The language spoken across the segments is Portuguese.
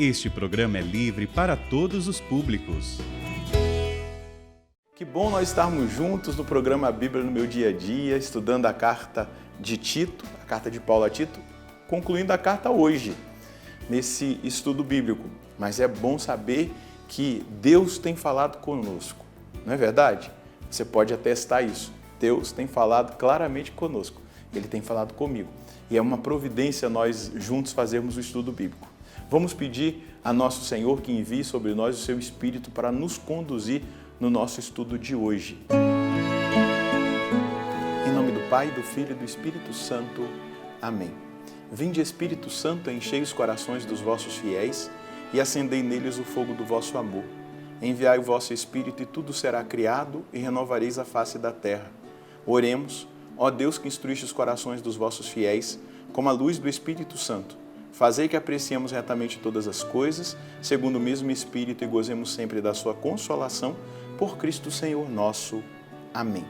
Este programa é livre para todos os públicos. Que bom nós estarmos juntos no programa A Bíblia no Meu Dia a Dia, estudando a carta de Tito, a carta de Paulo a Tito, concluindo a carta hoje, nesse estudo bíblico. Mas é bom saber que Deus tem falado conosco, não é verdade? Você pode atestar isso. Deus tem falado claramente conosco. Ele tem falado comigo. E é uma providência nós juntos fazermos o estudo bíblico. Vamos pedir a nosso Senhor que envie sobre nós o seu Espírito para nos conduzir no nosso estudo de hoje. Em nome do Pai, do Filho e do Espírito Santo. Amém. Vinde, Espírito Santo, enchei os corações dos vossos fiéis e acendei neles o fogo do vosso amor. Enviai o vosso Espírito e tudo será criado e renovareis a face da terra. Oremos, ó Deus que instruíste os corações dos vossos fiéis, com a luz do Espírito Santo. Fazei que apreciemos retamente todas as coisas, segundo o mesmo Espírito, e gozemos sempre da sua consolação, por Cristo Senhor nosso. Amém.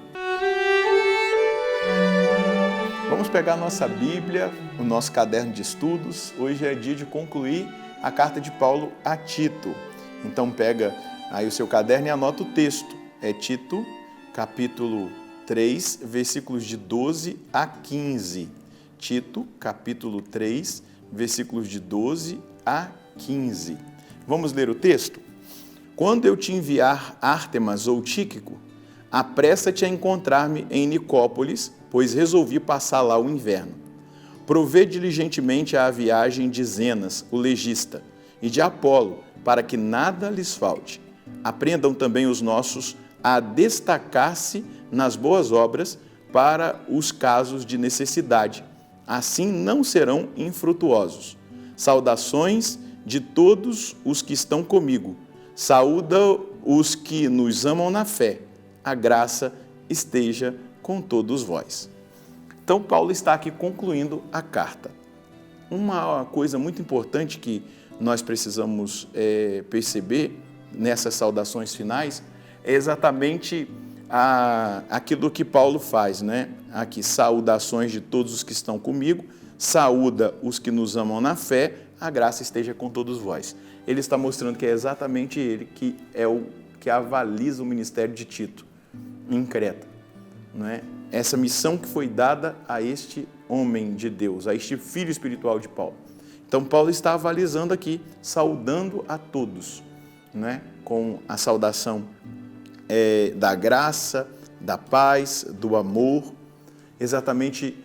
Vamos pegar a nossa Bíblia, o nosso caderno de estudos. Hoje é dia de concluir a carta de Paulo a Tito. Então pega aí o seu caderno e anota o texto. É Tito, capítulo 3, versículos de 12 a 15. Tito, capítulo 3, versículos de 12 a 15. Vamos ler o texto? Quando eu te enviar Ártemas ou Tíquico, apressa-te a encontrar-me em Nicópolis, pois resolvi passar lá o inverno. Provê diligentemente a viagem de Zenas, o legista, e de Apolo, para que nada lhes falte. Aprendam também os nossos a destacar-se nas boas obras para os casos de necessidade. Assim não serão infrutuosos. Saudações de todos os que estão comigo. Saúda os que nos amam na fé. A graça esteja com todos vós. Então, Paulo está aqui concluindo a carta. Uma coisa muito importante que nós precisamos perceber nessas saudações finais é exatamente aquilo que Paulo faz, né? Aqui, saudações de todos os que estão comigo, saúda os que nos amam na fé, a graça esteja com todos vós. Ele está mostrando que é exatamente ele que é o que avaliza o ministério de Tito em Creta, não é? Essa missão que foi dada a este homem de Deus, a este filho espiritual de Paulo. Então, Paulo está avalizando aqui, saudando a todos, não é? Com a saudação da graça, da paz, do amor, exatamente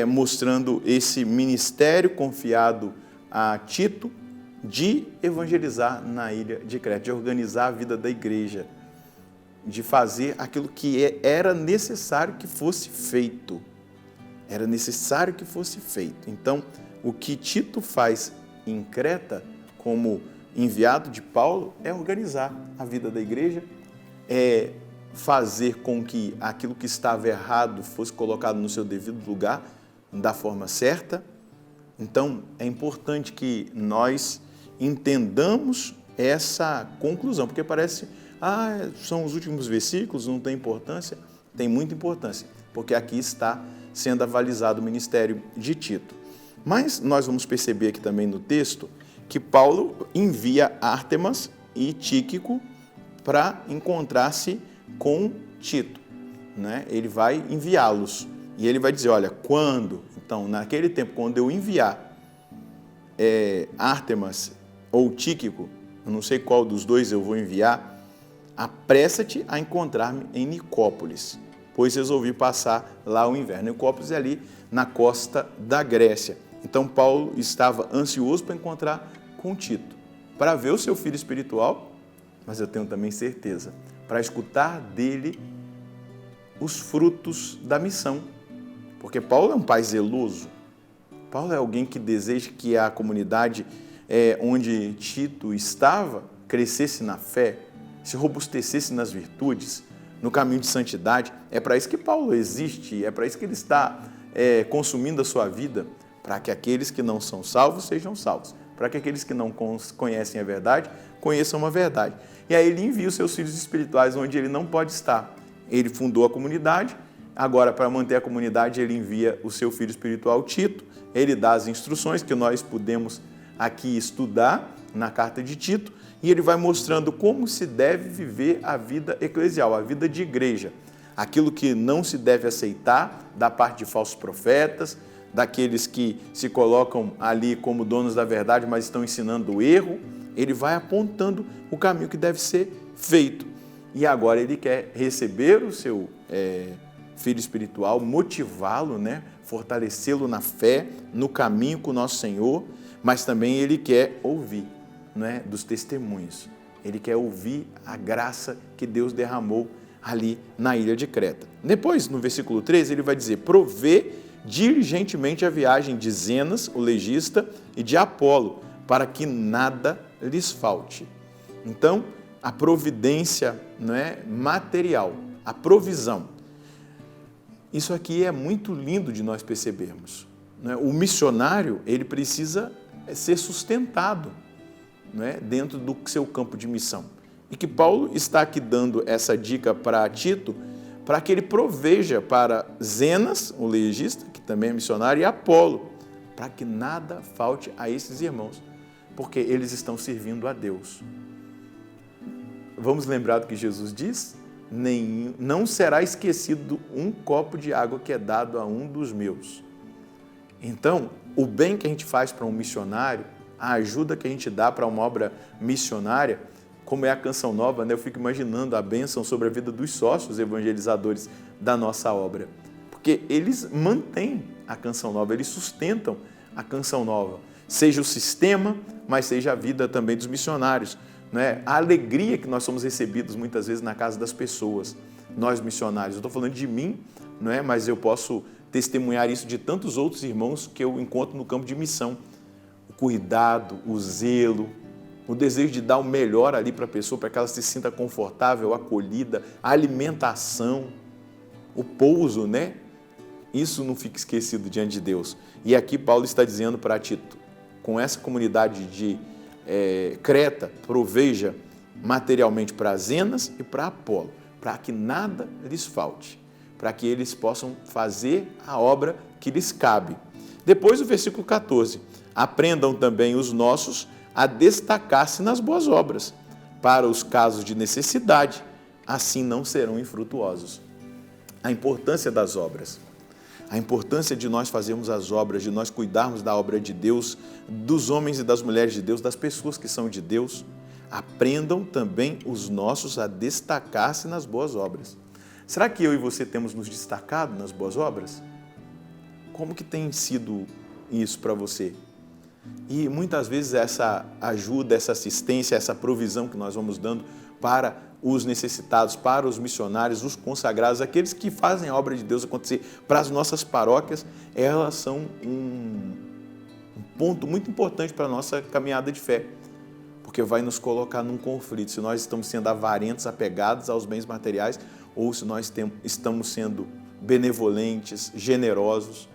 mostrando esse ministério confiado a Tito de evangelizar na ilha de Creta, de organizar a vida da igreja, de fazer aquilo que era necessário que fosse feito. Era necessário que fosse feito. Então, o que Tito faz em Creta, como enviado de Paulo, é organizar a vida da igreja, é fazer com que aquilo que estava errado fosse colocado no seu devido lugar, da forma certa. Então, é importante que nós entendamos essa conclusão, porque parece, são os últimos versículos, não tem importância. Tem muita importância, porque aqui está sendo avalizado o ministério de Tito. Mas nós vamos perceber aqui também no texto que Paulo envia Ártemas e Tíquico para encontrar-se com Tito, né? Ele vai enviá-los e ele vai dizer, olha, quando? Então, naquele tempo, quando eu enviar Ártemas ou Tíquico, eu não sei qual dos dois eu vou enviar, apressa-te a encontrar-me em Nicópolis, pois resolvi passar lá o inverno. Nicópolis é ali na costa da Grécia. Então, Paulo estava ansioso para encontrar com Tito, para ver o seu filho espiritual, mas eu tenho também certeza, para escutar dele os frutos da missão. Porque Paulo é um pai zeloso. Paulo é alguém que deseja que a comunidade onde Tito estava crescesse na fé, se robustecesse nas virtudes, no caminho de santidade. É para isso que Paulo existe, é para isso que ele está consumindo a sua vida, para que aqueles que não são salvos sejam salvos, para que aqueles que não conhecem a verdade, conheçam a verdade. E aí ele envia os seus filhos espirituais onde ele não pode estar. Ele fundou a comunidade, agora para manter a comunidade ele envia o seu filho espiritual Tito, ele dá as instruções que nós podemos aqui estudar na carta de Tito, e ele vai mostrando como se deve viver a vida eclesial, a vida de igreja. Aquilo que não se deve aceitar da parte de falsos profetas, daqueles que se colocam ali como donos da verdade, mas estão ensinando o erro. Ele vai apontando o caminho que deve ser feito. E agora ele quer receber o seu filho espiritual, motivá-lo, né? Fortalecê-lo na fé, no caminho com o nosso Senhor, mas também ele quer ouvir, né? Dos testemunhos. Ele quer ouvir a graça que Deus derramou ali na ilha de Creta. Depois, no versículo 13, ele vai dizer: provê diligentemente a viagem de Zenas, o legista, e de Apolo, para que nada lhes falte. Então, a providência, não é, material, a provisão. Isso aqui é muito lindo de nós percebermos. Não é? O missionário, ele precisa ser sustentado, não é, dentro do seu campo de missão. E que Paulo está aqui dando essa dica para Tito, para que ele proveja para Zenas, o legista, que também é missionário, e Apolo, para que nada falte a esses irmãos, porque eles estão servindo a Deus. Vamos lembrar do que Jesus diz? Não será esquecido um copo de água que é dado a um dos meus. Então, o bem que a gente faz para um missionário, a ajuda que a gente dá para uma obra missionária, como é a Canção Nova, né? Eu fico imaginando a bênção sobre a vida dos sócios evangelizadores da nossa obra, porque eles mantêm a Canção Nova, eles sustentam a Canção Nova, seja o sistema, mas seja a vida também dos missionários. Né? A alegria que nós somos recebidos muitas vezes na casa das pessoas, nós missionários. Eu estou falando de mim, não é? Mas eu posso testemunhar isso de tantos outros irmãos que eu encontro no campo de missão. O cuidado, o zelo, o desejo de dar o melhor ali para a pessoa, para que ela se sinta confortável, acolhida, a alimentação, o pouso, né? Isso não fica esquecido diante de Deus. E aqui Paulo está dizendo para Tito, com essa comunidade de Creta, proveja materialmente para Zenas e para Apolo, para que nada lhes falte, para que eles possam fazer a obra que lhes cabe. Depois o versículo 14, aprendam também os nossos a destacar-se nas boas obras, para os casos de necessidade, assim não serão infrutuosos. A importância das obras. A importância de nós fazermos as obras, de nós cuidarmos da obra de Deus, dos homens e das mulheres de Deus, das pessoas que são de Deus. Aprendam também os nossos a destacar-se nas boas obras. Será que eu e você temos nos destacado nas boas obras? Como que tem sido isso para você? E muitas vezes essa ajuda, essa assistência, essa provisão que nós vamos dando para os necessitados, para os missionários, os consagrados, aqueles que fazem a obra de Deus acontecer para as nossas paróquias, elas são um ponto muito importante para a nossa caminhada de fé, porque vai nos colocar num conflito, se nós estamos sendo avarentos, apegados aos bens materiais, ou se nós estamos sendo benevolentes, generosos,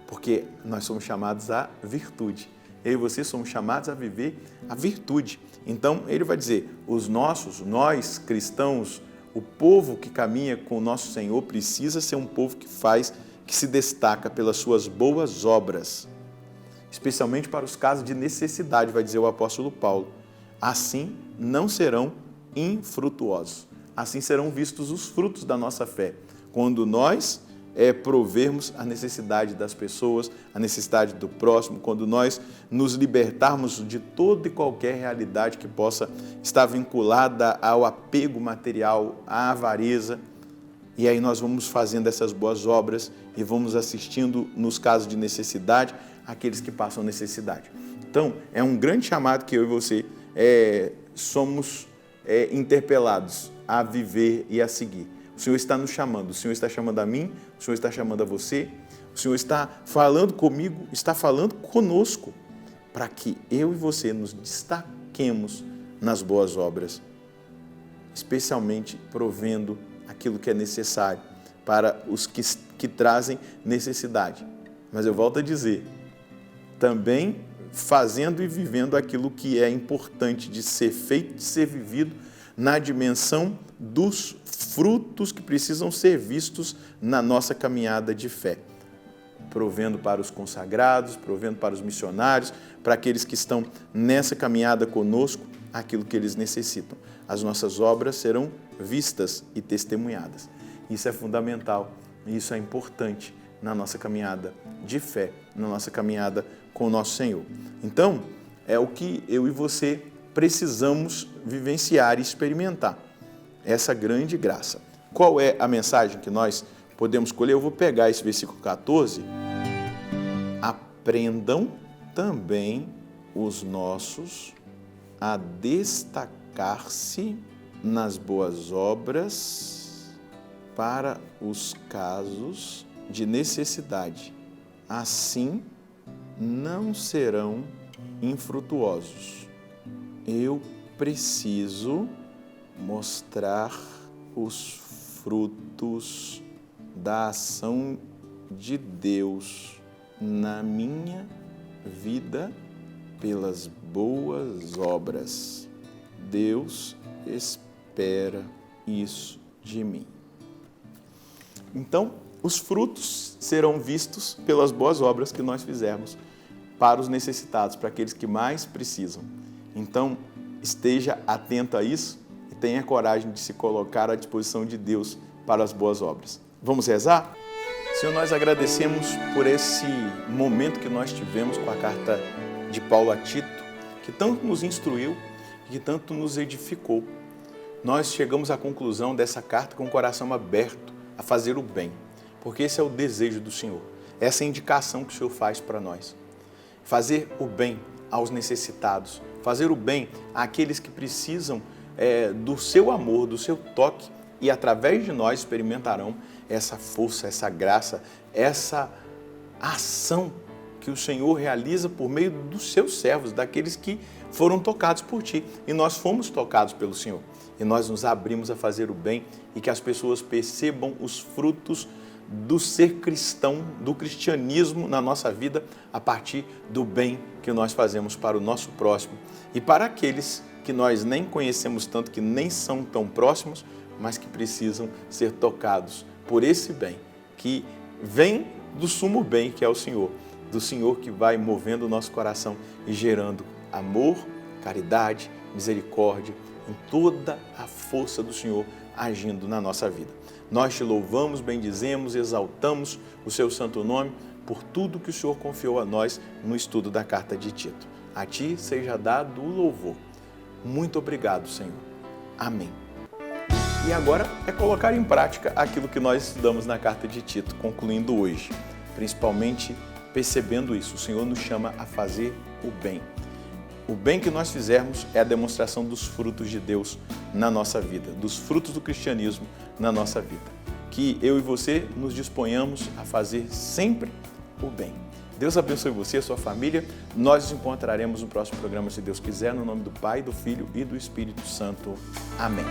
porque nós somos chamados à virtude. Eu e você somos chamados a viver a virtude. Então, ele vai dizer, nós cristãos, o povo que caminha com o nosso Senhor precisa ser um povo que se destaca pelas suas boas obras, especialmente para os casos de necessidade, vai dizer o apóstolo Paulo. Assim não serão infrutuosos. Assim serão vistos os frutos da nossa fé, quando nós provermos a necessidade das pessoas, a necessidade do próximo, quando nós nos libertarmos de toda e qualquer realidade que possa estar vinculada ao apego material, à avareza, e aí nós vamos fazendo essas boas obras e vamos assistindo, nos casos de necessidade, aqueles que passam necessidade. Então, é um grande chamado que eu e você somos interpelados a viver e a seguir. O Senhor está nos chamando, o Senhor está chamando a mim, o Senhor está chamando a você, o Senhor está falando comigo, está falando conosco, para que eu e você nos destaquemos nas boas obras, especialmente provendo aquilo que é necessário para os que trazem necessidade. Mas eu volto a dizer, também fazendo e vivendo aquilo que é importante de ser feito, de ser vivido na dimensão dos frutos que precisam ser vistos na nossa caminhada de fé. provendo para os consagrados, provendo para os missionários, para aqueles que estão nessa caminhada conosco, aquilo que eles necessitam. As nossas obras serão vistas e testemunhadas. Isso é fundamental, isso é importante na nossa caminhada de fé, na nossa caminhada com o nosso Senhor. Então, é o que eu e você precisamos vivenciar e experimentar, essa grande graça. Qual é a mensagem que nós podemos escolher? Eu vou pegar esse versículo 14. Aprendam também os nossos a destacar-se nas boas obras para os casos de necessidade. Assim, não serão infrutuosos. Eu preciso mostrar os frutos da ação de Deus na minha vida pelas boas obras. Deus espera isso de mim. Então, os frutos serão vistos pelas boas obras que nós fizermos para os necessitados, para aqueles que mais precisam. Então, esteja atento a isso e tenha coragem de se colocar à disposição de Deus para as boas obras. Vamos rezar? Senhor, nós agradecemos por esse momento que nós tivemos com a carta de Paulo a Tito, que tanto nos instruiu e que tanto nos edificou. Nós chegamos à conclusão dessa carta com o coração aberto a fazer o bem, porque esse é o desejo do Senhor, essa é a indicação que o Senhor faz para nós. Fazer o bem aos necessitados, fazer o bem àqueles que precisam do seu amor, do seu toque, e através de nós experimentarão essa força, essa graça, essa ação que o Senhor realiza por meio dos seus servos, daqueles que foram tocados por Ti. E nós fomos tocados pelo Senhor. E nós nos abrimos a fazer o bem e que as pessoas percebam os frutos do ser cristão, do cristianismo na nossa vida, a partir do bem que nós fazemos para o nosso próximo e para aqueles que nós nem conhecemos tanto, que nem são tão próximos, mas que precisam ser tocados por esse bem, que vem do sumo bem, que é o Senhor, do Senhor que vai movendo o nosso coração e gerando amor, caridade, misericórdia, em toda a força do Senhor agindo na nossa vida. Nós te louvamos, bendizemos, exaltamos o seu santo nome por tudo que o Senhor confiou a nós no estudo da carta de Tito. A Ti seja dado o louvor. Muito obrigado, Senhor. Amém. E agora é colocar em prática aquilo que nós estudamos na carta de Tito, concluindo hoje. Principalmente percebendo isso, o Senhor nos chama a fazer o bem. O bem que nós fizermos é a demonstração dos frutos de Deus na nossa vida, dos frutos do cristianismo na nossa vida. Que eu e você nos disponhamos a fazer sempre o bem. Deus abençoe você e a sua família. Nós nos encontraremos no próximo programa, se Deus quiser, no nome do Pai, do Filho e do Espírito Santo. Amém.